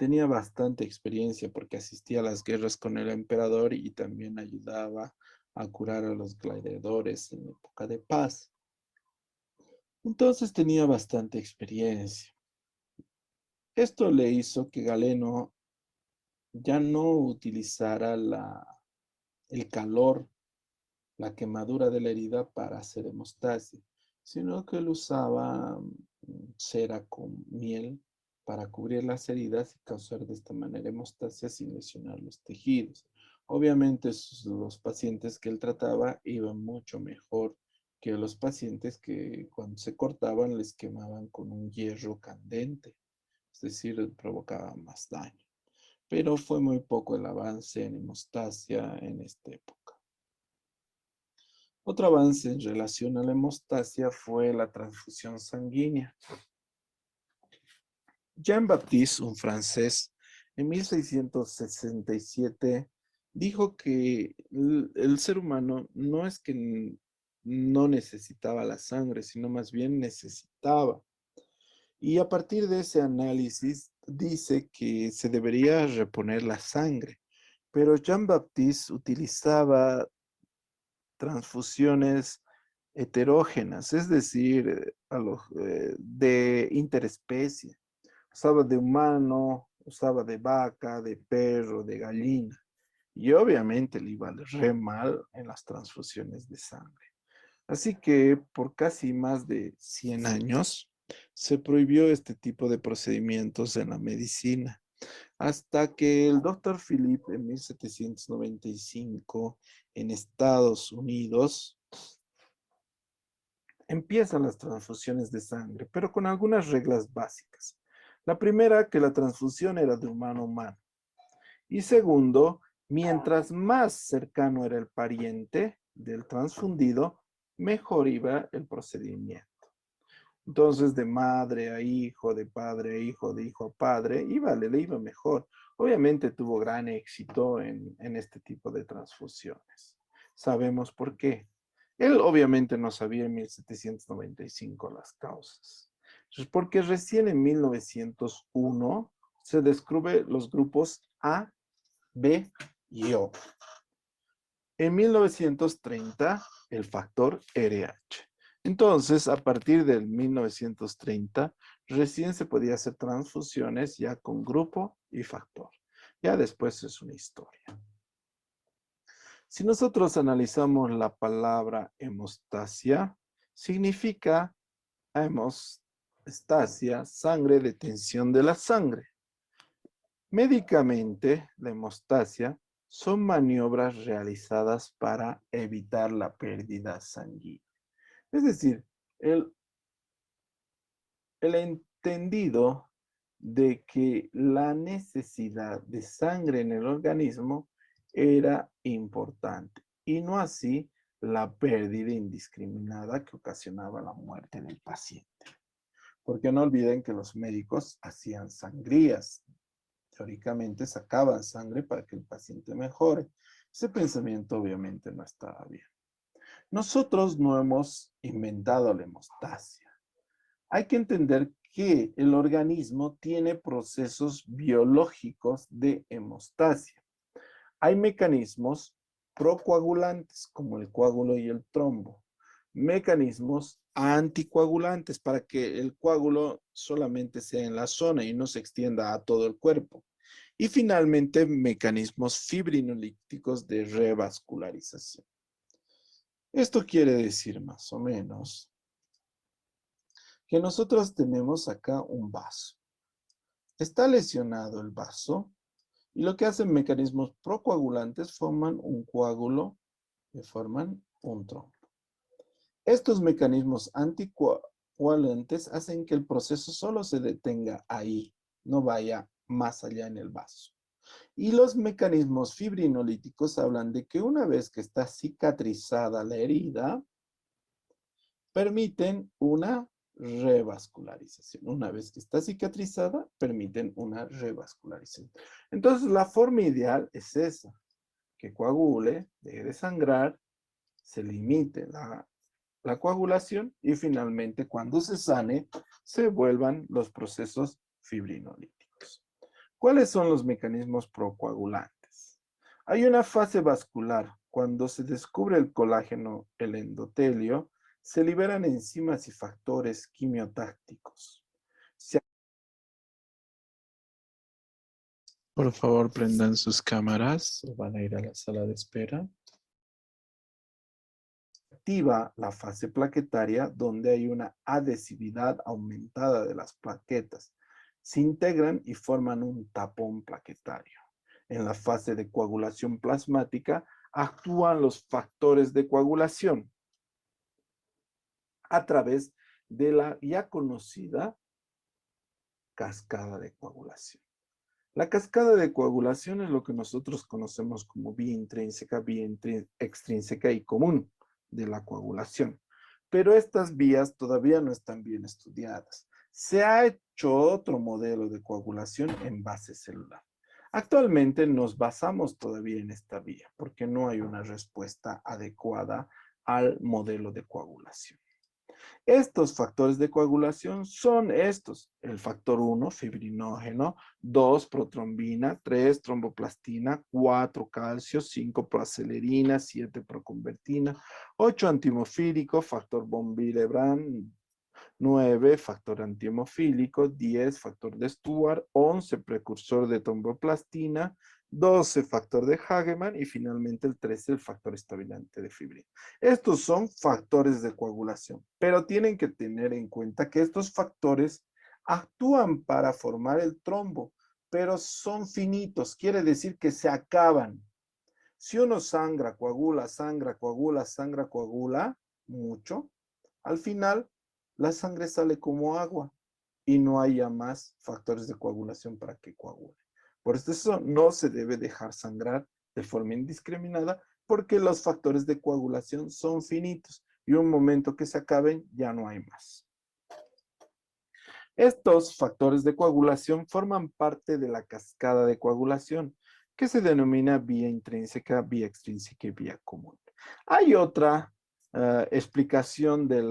tenía bastante experiencia porque asistía a las guerras con el emperador y también ayudaba a curar a los gladiadores en época de paz. Entonces tenía bastante experiencia. Esto le hizo que Galeno ya no utilizara el calor, la quemadura de la herida para hacer hemostasia, sino que él usaba cera con miel para cubrir las heridas y causar de esta manera hemostasia sin lesionar los tejidos. Obviamente los pacientes que él trataba iban mucho mejor que los pacientes que cuando se cortaban les quemaban con un hierro candente, es decir, provocaba más daño. Pero fue muy poco el avance en hemostasia en esta época. Otro avance en relación a la hemostasia fue la transfusión sanguínea. Jean-Baptiste, un francés, en 1667 dijo que el ser humano no es que no necesitaba la sangre, sino más bien necesitaba. Y a partir de ese análisis dice que se debería reponer la sangre. Pero Jean-Baptiste utilizaba transfusiones heterógenas, es decir, de interespecie. Usaba de humano, usaba de vaca, de perro, de gallina. Y obviamente le iba re mal en las transfusiones de sangre. Así que por casi más de 100 años se prohibió este tipo de procedimientos en la medicina, hasta que el doctor Philip en 1795 en Estados Unidos empiezan las transfusiones de sangre, pero con algunas reglas básicas. La primera, que la transfusión era de humano a humano. Y segundo, mientras más cercano era el pariente del transfundido, mejor iba el procedimiento. Entonces, de madre a hijo, de padre a hijo, de hijo a padre, le iba mejor. Obviamente tuvo gran éxito en este tipo de transfusiones. Sabemos por qué. Él obviamente no sabía en 1795 las causas. Entonces, porque recién en 1901 se descubre los grupos A, B y O. En 1930, el factor RH. Entonces, a partir del 1930, recién se podía hacer transfusiones ya con grupo y factor. Ya después es una historia. Si nosotros analizamos la palabra hemostasia, significa hemostasia, sangre, detención de la sangre. Médicamente, la hemostasia son maniobras realizadas para evitar la pérdida sanguínea. Es decir, el, el entendido de que la necesidad de sangre en el organismo era importante y no así la pérdida indiscriminada que ocasionaba la muerte del paciente. Porque no olviden que los médicos hacían sangrías, teóricamente sacaban sangre para que el paciente mejore. Ese pensamiento obviamente no estaba bien. Nosotros no hemos inventado la hemostasia. Hay que entender que el organismo tiene procesos biológicos de hemostasia. Hay mecanismos procoagulantes, como el coágulo y el trombo. Mecanismos anticoagulantes para que el coágulo solamente sea en la zona y no se extienda a todo el cuerpo. Y finalmente, mecanismos fibrinolíticos de revascularización. Esto quiere decir más o menos que nosotros tenemos acá un vaso. Está lesionado el vaso y lo que hacen mecanismos procoagulantes forman un coágulo que forman un trombo. Estos mecanismos anticoagulantes hacen que el proceso solo se detenga ahí, no vaya más allá en el vaso. Y los mecanismos fibrinolíticos hablan de que una vez que está cicatrizada la herida, permiten una revascularización. Una vez que está cicatrizada, permiten una revascularización. Entonces, la forma ideal es esa, que coagule, deje de sangrar, se limite la coagulación y finalmente, cuando se sane, se vuelvan los procesos fibrinolíticos. ¿Cuáles son los mecanismos procoagulantes? Hay una fase vascular. Cuando se descubre el colágeno, el endotelio, se liberan enzimas y factores quimiotácticos. Por favor, prendan sus cámaras o van a ir a la sala de espera. Activa la fase plaquetaria donde hay una adhesividad aumentada de las plaquetas. Se integran y forman un tapón plaquetario. En la fase de coagulación plasmática actúan los factores de coagulación a través de la ya conocida cascada de coagulación. La cascada de coagulación es lo que nosotros conocemos como vía intrínseca, vía extrínseca y común de la coagulación. Pero estas vías todavía no están bien estudiadas. Se ha hecho otro modelo de coagulación en base celular. Actualmente nos basamos todavía en esta vía porque no hay una respuesta adecuada al modelo de coagulación. Estos factores de coagulación son estos: el factor 1, fibrinógeno; 2, protrombina; 3, tromboplastina; 4, calcio; 5, proacelerina; 7, proconvertina; 8, antihemofílico, factor von Willebrand; 9, factor antihemofílico; 10, factor de Stuart; 11, precursor de tromboplastina; 12, factor de Hagemann; y finalmente el 13, el factor estabilizante de fibrina. Estos son factores de coagulación, pero tienen que tener en cuenta que estos factores actúan para formar el trombo, pero son finitos, quiere decir que se acaban. Si uno sangra, coagula, sangra, coagula, sangra, coagula mucho, al final la sangre sale como agua y no haya más factores de coagulación para que coagule. Por eso no se debe dejar sangrar de forma indiscriminada, porque los factores de coagulación son finitos y un momento que se acaben ya no hay más. Estos factores de coagulación forman parte de la cascada de coagulación, que se denomina vía intrínseca, vía extrínseca y vía común. Hay otra explicación de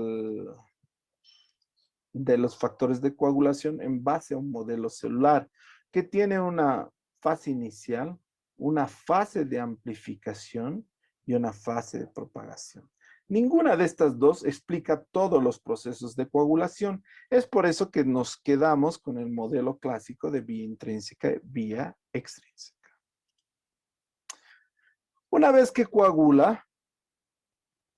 los factores de coagulación en base a un modelo celular que tiene una fase inicial, una fase de amplificación y una fase de propagación. Ninguna de estas dos explica todos los procesos de coagulación. Es por eso que nos quedamos con el modelo clásico de vía intrínseca y vía extrínseca. Una vez que coagula,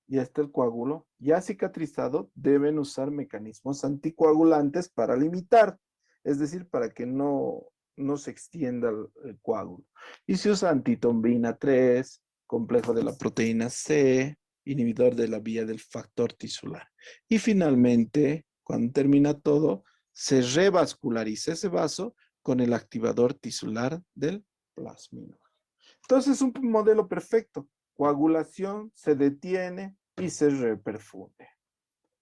y está el coágulo ya cicatrizado, deben usar mecanismos anticoagulantes para limitar, es decir, para que no se extienda el coágulo. Y se usa antitombina 3, complejo de la proteína C, inhibidor de la vía del factor tisular. Y finalmente, cuando termina todo, se revasculariza ese vaso con el activador tisular del plasmino. Entonces, un modelo perfecto. Coagulación, se detiene y se reperfunde.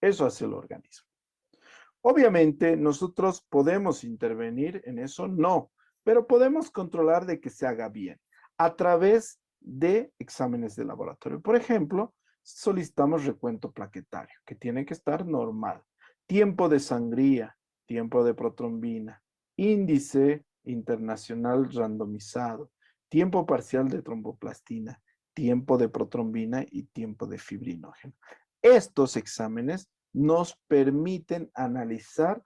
Eso hace el organismo. Obviamente, nosotros podemos intervenir en eso, no, pero podemos controlar de que se haga bien a través de exámenes de laboratorio. Por ejemplo, solicitamos recuento plaquetario, que tiene que estar normal. Tiempo de sangría, tiempo de protrombina, índice internacional randomizado, tiempo parcial de tromboplastina, tiempo de protrombina y tiempo de fibrinógeno. Estos exámenes nos permiten analizar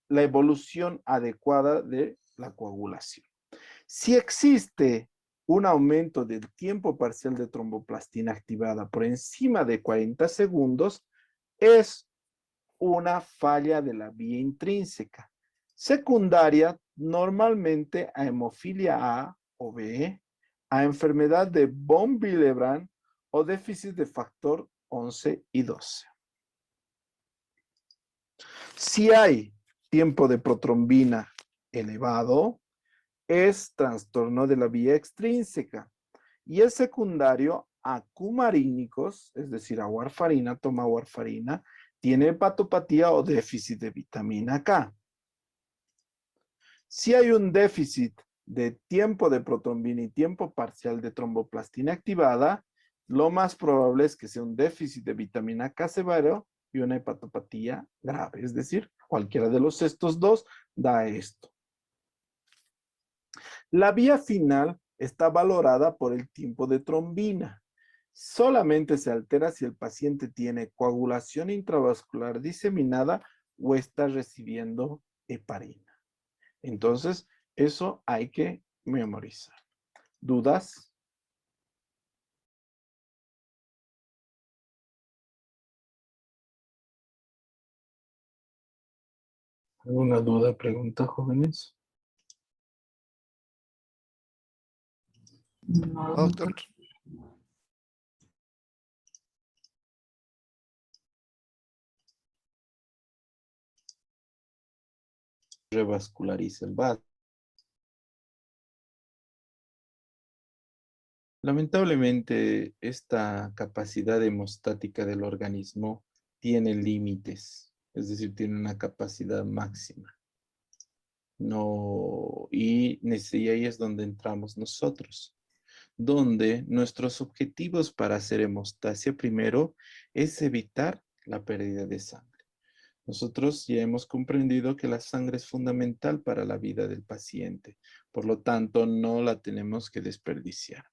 la evolución adecuada de la coagulación. Si existe un aumento del tiempo parcial de tromboplastina activada por encima de 40 segundos, es una falla de la vía intrínseca. Secundaria, normalmente a hemofilia A o B, a enfermedad de von Willebrand o déficit de factor 11 y 12. Si hay tiempo de protrombina elevado, es trastorno de la vía extrínseca y es secundario a cumarínicos, es decir, a warfarina, toma warfarina, tiene hepatopatía o déficit de vitamina K. Si hay un déficit de tiempo de protrombina y tiempo parcial de tromboplastina activada, lo más probable es que sea un déficit de vitamina K severo y una hepatopatía grave, es decir, cualquiera de estos dos da esto. La vía final está valorada por el tiempo de trombina. Solamente se altera si el paciente tiene coagulación intravascular diseminada o está recibiendo heparina. Entonces, eso hay que memorizar. ¿Dudas? ¿Alguna duda, pregunta, jóvenes? No, doctor. Revasculariza el vaso. Lamentablemente, esta capacidad hemostática del organismo tiene límites, es decir, tiene una capacidad máxima. No, y ahí es donde entramos nosotros, donde nuestros objetivos para hacer hemostasia primero es evitar la pérdida de sangre. Nosotros ya hemos comprendido que la sangre es fundamental para la vida del paciente, por lo tanto no la tenemos que desperdiciar.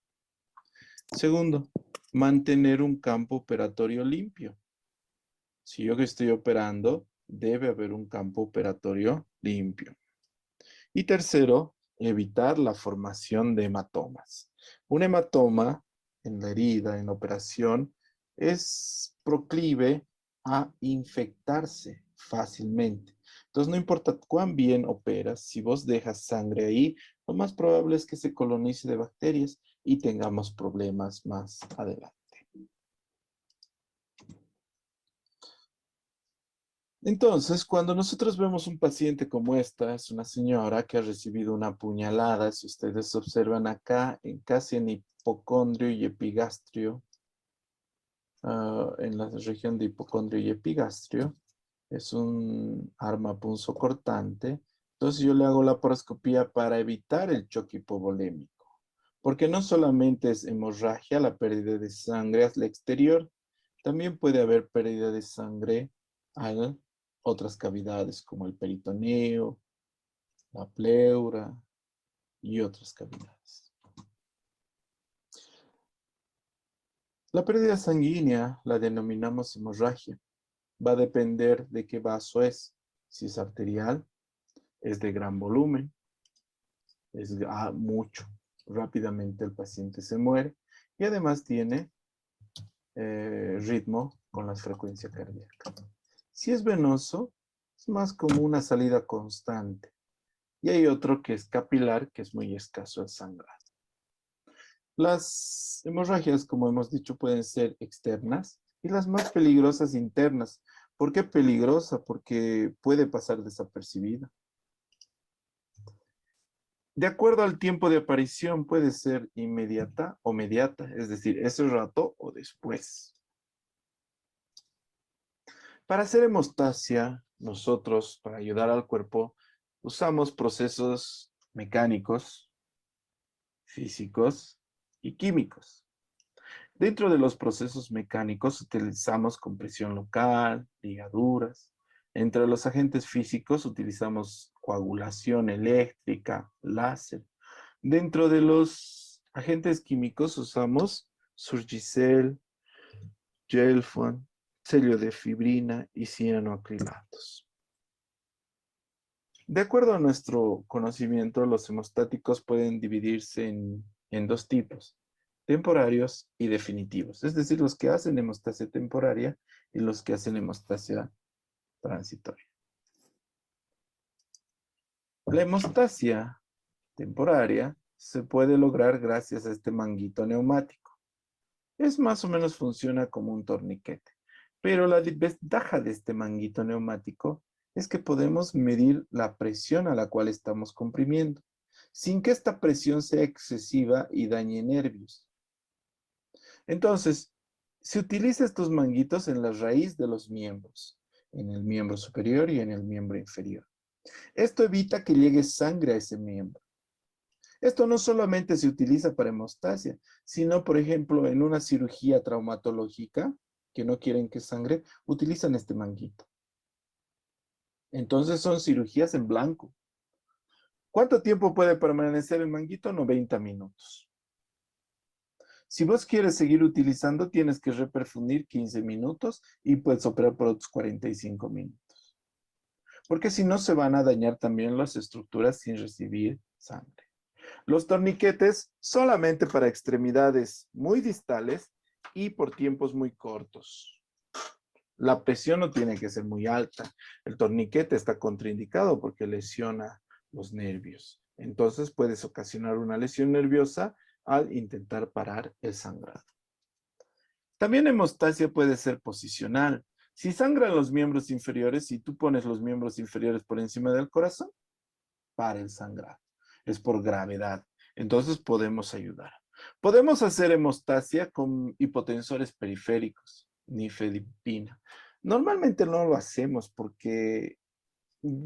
Segundo, mantener un campo operatorio limpio. Si yo que estoy operando, debe haber un campo operatorio limpio. Y tercero, evitar la formación de hematomas. Un hematoma en la herida, en la operación, es proclive a infectarse fácilmente. Entonces, no importa cuán bien operas, si vos dejas sangre ahí, lo más probable es que se colonice de bacterias y tengamos problemas más adelante. Entonces, cuando nosotros vemos un paciente como esta, es una señora que ha recibido una puñalada, si ustedes observan acá, casi en hipocondrio y epigastrio, en la región de hipocondrio y epigastrio, es un arma punzocortante. Entonces yo le hago la laparoscopía para evitar el choque hipovolémico, porque no solamente es hemorragia, la pérdida de sangre al exterior, también puede haber pérdida de sangre a otras cavidades como el peritoneo, la pleura y otras cavidades. La pérdida sanguínea la denominamos hemorragia. Va a depender de qué vaso es. Si es arterial, es de gran volumen, es mucho. Rápidamente el paciente se muere y además tiene ritmo con la frecuencia cardíaca. Si es venoso, es más como una salida constante. Y hay otro que es capilar, que es muy escaso el sangrado. Las hemorragias, como hemos dicho, pueden ser externas y las más peligrosas internas. ¿Por qué peligrosa? Porque puede pasar desapercibida. De acuerdo al tiempo de aparición, puede ser inmediata o mediata, es decir, ese rato o después. Para hacer hemostasia, nosotros, para ayudar al cuerpo, usamos procesos mecánicos, físicos y químicos. Dentro de los procesos mecánicos utilizamos compresión local, ligaduras. Entre los agentes físicos utilizamos coagulación eléctrica, láser. Dentro de los agentes químicos usamos Surgicel, Gelfond, selio de fibrina y cianoacrilatos. De acuerdo a nuestro conocimiento, los hemostáticos pueden dividirse en dos tipos, temporarios y definitivos, es decir, los que hacen hemostasia temporaria y los que hacen hemostasia transitoria. La hemostasia temporaria se puede lograr gracias a este manguito neumático. Es más o menos funciona como un torniquete, pero la desventaja de este manguito neumático es que podemos medir la presión a la cual estamos comprimiendo, sin que esta presión sea excesiva y dañe nervios. Entonces, se utiliza estos manguitos en la raíz de los miembros, en el miembro superior y en el miembro inferior. Esto evita que llegue sangre a ese miembro. Esto no solamente se utiliza para hemostasia, sino, por ejemplo, en una cirugía traumatológica, que no quieren que sangre, utilizan este manguito. Entonces son cirugías en blanco. ¿Cuánto tiempo puede permanecer el manguito? 90 minutos. Si vos quieres seguir utilizando, tienes que reperfundir 15 minutos y puedes operar por otros 45 minutos. Porque si no, se van a dañar también las estructuras sin recibir sangre. Los torniquetes solamente para extremidades muy distales y por tiempos muy cortos. La presión no tiene que ser muy alta. El torniquete está contraindicado porque lesiona los nervios. Entonces puedes ocasionar una lesión nerviosa al intentar parar el sangrado. También hemostasia puede ser posicional. Si sangran los miembros inferiores y tú pones los miembros inferiores por encima del corazón, para el sangrado. Es por gravedad. Entonces podemos ayudar. Podemos hacer hemostasia con hipotensores periféricos, nifedipina. Normalmente no lo hacemos porque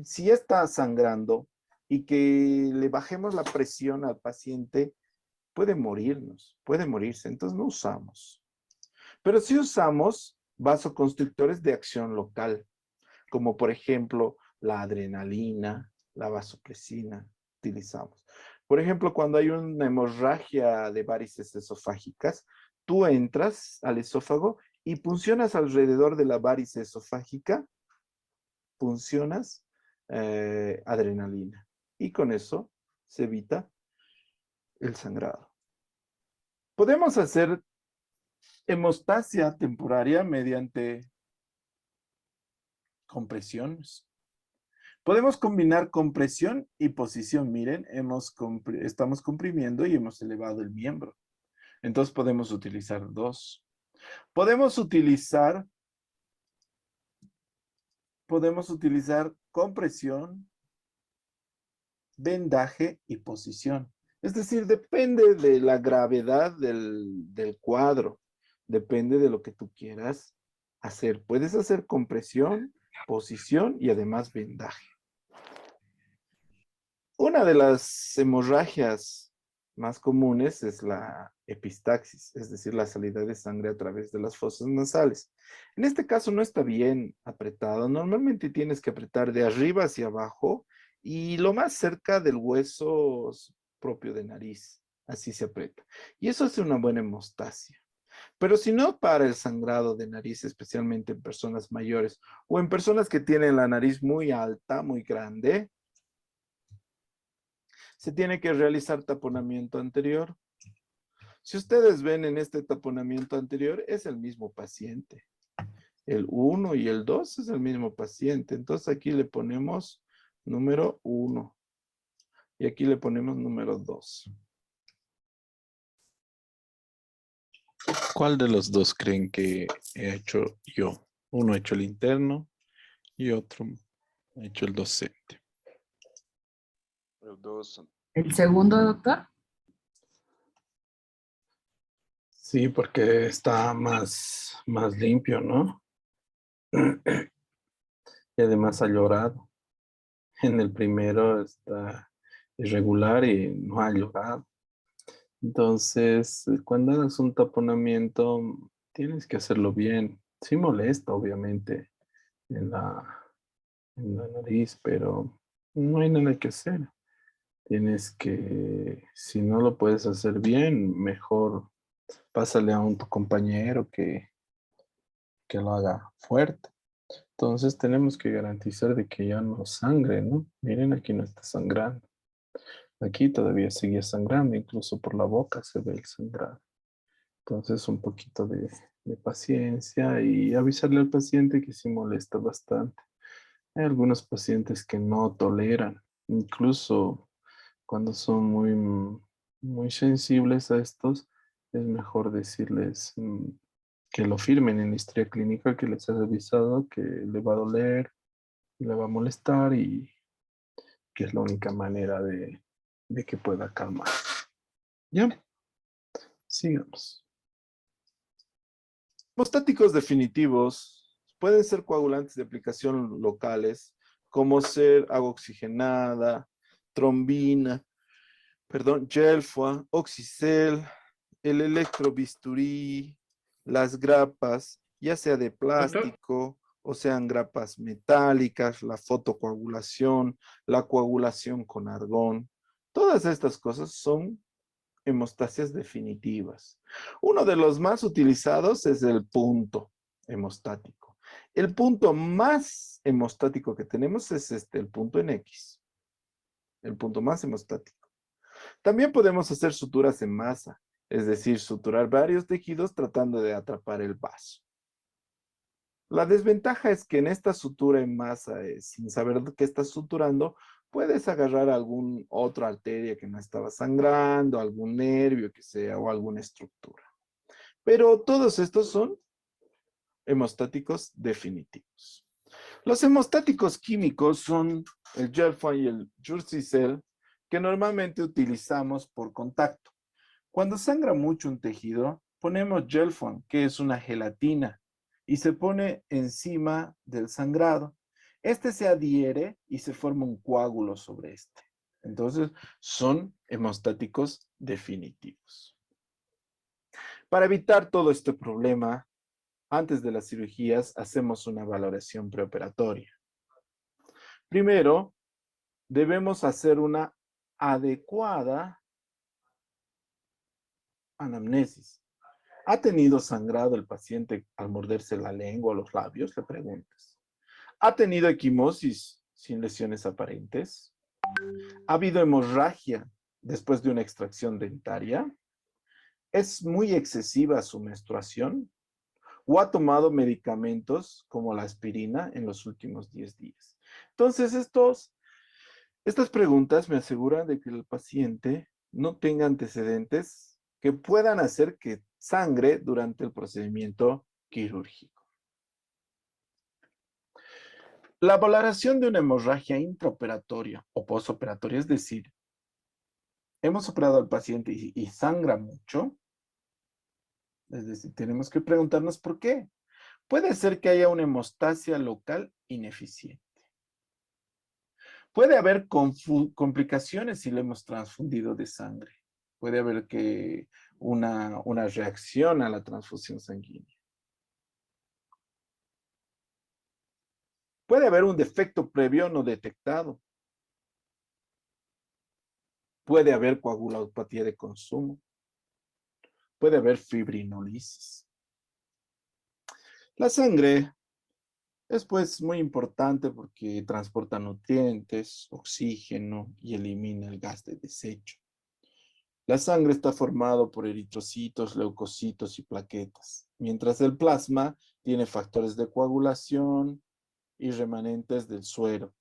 si ya está sangrando y que le bajemos la presión al paciente, puede morirnos, puede morirse. Entonces no usamos. Pero sí usamos vasoconstrictores de acción local, como por ejemplo la adrenalina, la vasopresina, utilizamos. Por ejemplo, cuando hay una hemorragia de varices esofágicas, tú entras al esófago y puncionas alrededor de la varice esofágica, puncionas adrenalina. Y con eso se evita el sangrado. Podemos hacer hemostasia temporaria mediante compresiones. Podemos combinar compresión y posición. Miren, estamos comprimiendo y hemos elevado el miembro. Entonces podemos utilizar dos. Podemos utilizar compresión, vendaje y posición. Es decir, depende de la gravedad del cuadro. Depende de lo que tú quieras hacer. Puedes hacer compresión, posición y además vendaje. Una de las hemorragias más comunes es la epistaxis, es decir, la salida de sangre a través de las fosas nasales. En este caso no está bien apretado. Normalmente tienes que apretar de arriba hacia abajo y lo más cerca del hueso propio de nariz. Así se aprieta. Y eso hace una buena hemostasia. Pero si no para el sangrado de nariz, especialmente en personas mayores o en personas que tienen la nariz muy alta, muy grande, se tiene que realizar taponamiento anterior. Si ustedes ven en este taponamiento anterior, es el mismo paciente. El 1 y el 2 es el mismo paciente. Entonces aquí le ponemos número 1 y aquí le ponemos número 2. ¿Cuál de los dos creen que he hecho yo? Uno ha hecho el interno y otro ha hecho el docente. Los dos. ¿El segundo, doctor? Sí, porque está más limpio, ¿no? Y además ha llorado. En el primero está irregular y no ha llorado. Entonces, cuando hagas un taponamiento, tienes que hacerlo bien. Sí molesta, obviamente, en la nariz, pero no hay nada que hacer. Tienes que, si no lo puedes hacer bien, mejor pásale a tu compañero que lo haga fuerte. Entonces tenemos que garantizar de que ya no sangre, ¿no? Miren, aquí no está sangrando. Aquí todavía sigue sangrando, incluso por la boca se ve el sangrado. Entonces un poquito de paciencia y avisarle al paciente que sí molesta bastante. Hay algunos pacientes que no toleran, incluso cuando son muy sensibles a estos, es mejor decirles que lo firmen en la historia clínica, que les has avisado que le va a doler, le va a molestar y que es la única manera de que pueda calmar. ¿Ya? Sigamos. Hemostáticos definitivos pueden ser coagulantes de aplicación locales, como ser agua oxigenada, trombina, Gelfua, Oxicel, el electrobisturí, las grapas, ya sea de Doctor, plástico o sean grapas metálicas, la fotocoagulación, la coagulación con argón. Todas estas cosas son hemostasias definitivas. Uno de los más utilizados es el punto hemostático. El punto más hemostático que tenemos es el punto en X, el punto más hemostático. También podemos hacer suturas en masa, es decir, suturar varios tejidos tratando de atrapar el vaso. La desventaja es que en esta sutura en masa, sin saber qué estás suturando, puedes agarrar algún otra arteria que no estaba sangrando, algún nervio que sea, o alguna estructura. Pero todos estos son hemostáticos definitivos. Los hemostáticos químicos son el Gelfand y el Jurcicel, que normalmente utilizamos por contacto. Cuando sangra mucho un tejido, ponemos Gelfand, que es una gelatina, y se pone encima del sangrado. Este se adhiere y se forma un coágulo sobre este. Entonces, son hemostáticos definitivos. Para evitar todo este problema, antes de las cirugías hacemos una valoración preoperatoria. Primero, debemos hacer una adecuada anamnesis. ¿Ha tenido sangrado el paciente al morderse la lengua o los labios? Le preguntas. ¿Ha tenido equimosis sin lesiones aparentes? ¿Ha habido hemorragia después de una extracción dentaria? ¿Es muy excesiva su menstruación? ¿O ha tomado medicamentos como la aspirina en los últimos 10 días? Entonces, estas preguntas me aseguran de que el paciente no tenga antecedentes que puedan hacer que sangre durante el procedimiento quirúrgico. La valoración de una hemorragia intraoperatoria o postoperatoria, es decir, hemos operado al paciente y sangra mucho, es decir, tenemos que preguntarnos por qué. Puede ser que haya una hemostasia local ineficiente. Puede haber complicaciones si le hemos transfundido de sangre. Puede haber una reacción a la transfusión sanguínea. Puede haber un defecto previo no detectado. Puede haber coagulopatía de consumo. Puede haber fibrinolisis. La sangre es pues muy importante porque transporta nutrientes, oxígeno y elimina el gas de desecho. La sangre está formado por eritrocitos, leucocitos y plaquetas, mientras el plasma tiene factores de coagulación y remanentes del suero.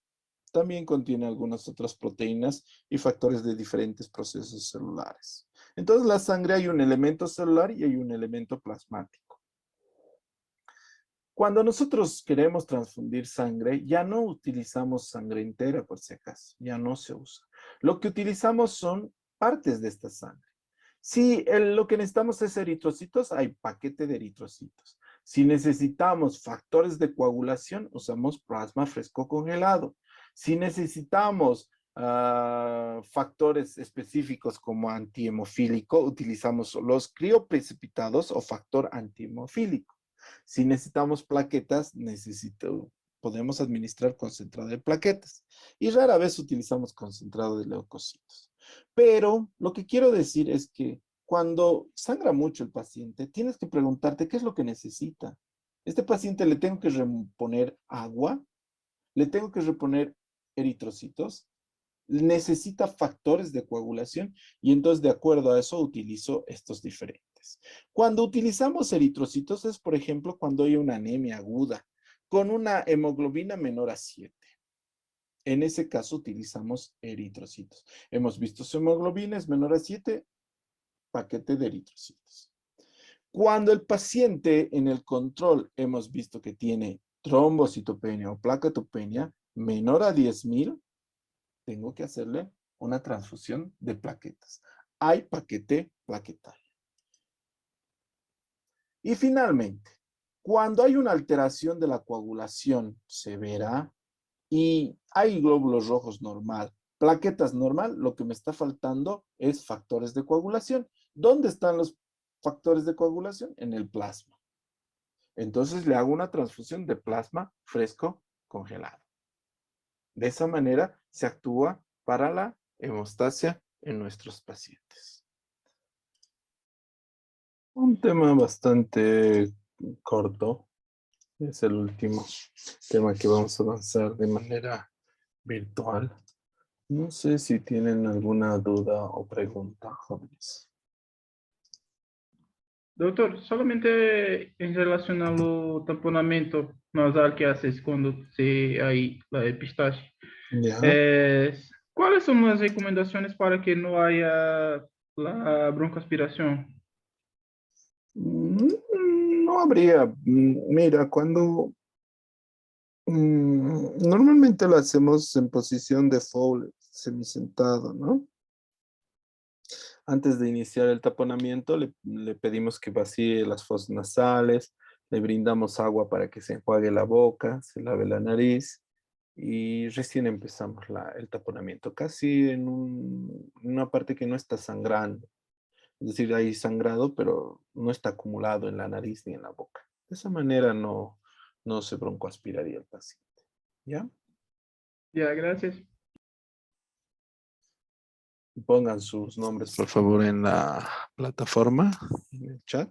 También contiene algunas otras proteínas y factores de diferentes procesos celulares. Entonces, la sangre hay un elemento celular y hay un elemento plasmático. Cuando nosotros queremos transfundir sangre, ya no utilizamos sangre entera, por si acaso, ya no se usa. Lo que utilizamos son partes de esta sangre. Si lo que necesitamos es eritrocitos, hay paquete de eritrocitos. Si necesitamos factores de coagulación, usamos plasma fresco congelado. Si necesitamos factores específicos como antihemofílico, utilizamos los crioprecipitados o factor antihemofílico. Si necesitamos plaquetas, podemos administrar concentrado de plaquetas. Y rara vez utilizamos concentrado de leucocitos. Pero lo que quiero decir es que cuando sangra mucho el paciente, tienes que preguntarte qué es lo que necesita. ¿Este paciente le tengo que reponer agua? ¿Le tengo que reponer eritrocitos? ¿Necesita factores de coagulación? Y entonces, de acuerdo a eso, utilizo estos diferentes. Cuando utilizamos eritrocitos es, por ejemplo, cuando hay una anemia aguda con una hemoglobina menor a 7. En ese caso utilizamos eritrocitos. Hemos visto su hemoglobina es menor a 7, paquete de eritrocitos. Cuando el paciente en el control hemos visto que tiene trombocitopenia o placatopenia menor a 10,000, tengo que hacerle una transfusión de plaquetas. Hay paquete plaquetario. Y finalmente, cuando hay una alteración de la coagulación severa, y hay glóbulos rojos normal, plaquetas normal, lo que me está faltando es factores de coagulación. ¿Dónde están los factores de coagulación? En el plasma. Entonces le hago una transfusión de plasma fresco congelado. De esa manera se actúa para la hemostasia en nuestros pacientes. Un tema bastante corto. Es el último tema que vamos a avanzar de manera virtual. No sé si tienen alguna duda o pregunta, jóvenes. Doutor, solamente em relação ao tamponamento nasal que haces quando se hay la epistaxe, ¿Ya? ¿cuáles son las recomendaciones para que no haya la broncoaspiración? No habría. Mira, cuando normalmente lo hacemos en posición de Fowler, semisentado, ¿no? Antes de iniciar el taponamiento, le pedimos que vacíe las fosas nasales, le brindamos agua para que se enjuague la boca, se lave la nariz y recién empezamos el taponamiento, casi en una parte que no está sangrando. Es decir, hay sangrado, pero no está acumulado en la nariz ni en la boca. De esa manera no se broncoaspiraría el paciente. ¿Ya? Ya, gracias. Pongan sus nombres, por favor, en la plataforma, en el chat.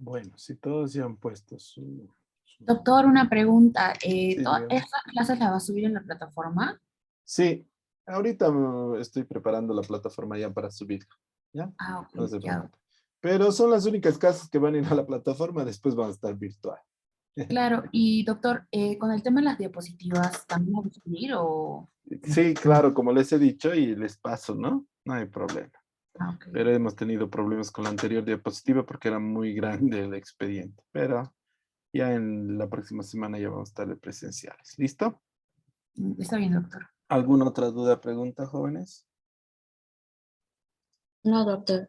Bueno, si todos ya han puesto su... Doctor, una pregunta. Sí, dígame. ¿Estas clases las va a subir en la plataforma? Sí, ahorita estoy preparando la plataforma ya para subirla. ¿Ya? Ah, ok, No se ya. preocupe. Pero son las únicas clases que van a ir a la plataforma, después van a estar virtual. Claro, y doctor, con el tema de las diapositivas, ¿también las va a subir o...? Sí, claro, como les he dicho y les paso, ¿no? No hay problema. Ah, ok. Pero hemos tenido problemas con la anterior diapositiva porque era muy grande el expediente. Pero ya en la próxima semana ya vamos a estar de presenciales. ¿Listo? Está bien, doctor. ¿Alguna otra duda, pregunta, jóvenes? No, doctor.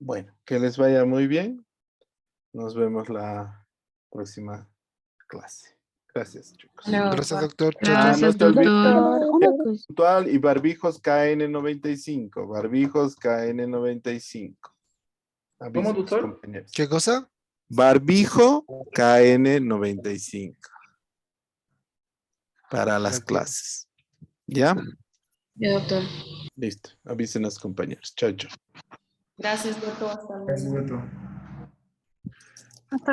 Bueno, que les vaya muy bien. Nos vemos la próxima clase. Gracias, chicos. Hasta luego, Gracias, doctor. doctor. Chao, chao. No se olviden Doctor, una cosa. puntual y barbijos KN95. Barbijos KN95. ¿Cómo, Avisos, doctor? compañeros. ¿Qué cosa? Barbijo KN95. Para las Ok. clases. ¿Ya? Ya, doctor. Listo. Avisen a los compañeros. Chao, chao. Gracias, doctor. Hasta luego. Gracias, doctor.